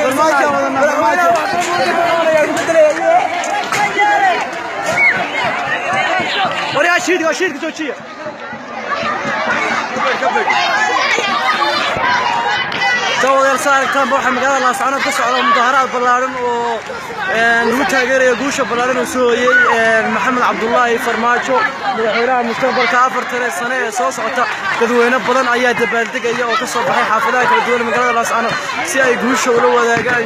برماجة ودنا برماجة وريا شيدي وشيدي كتوشية داوديال saaragtaan booxa magaalada Laascaanood ka socda mudaharaad ballaaran oo lagu taageerayo guusha ballaaran oo soo hoyay Maxamed Cabdullaahi Farmaajo madaxweynaha mustaqbalka 4 sano ee soo socota dadweyne badan ayaa dabaaldegaya oo ka soo baxay xaafadaha kala duwan magaalada Laascaanood si ay guusha ula wadaagaan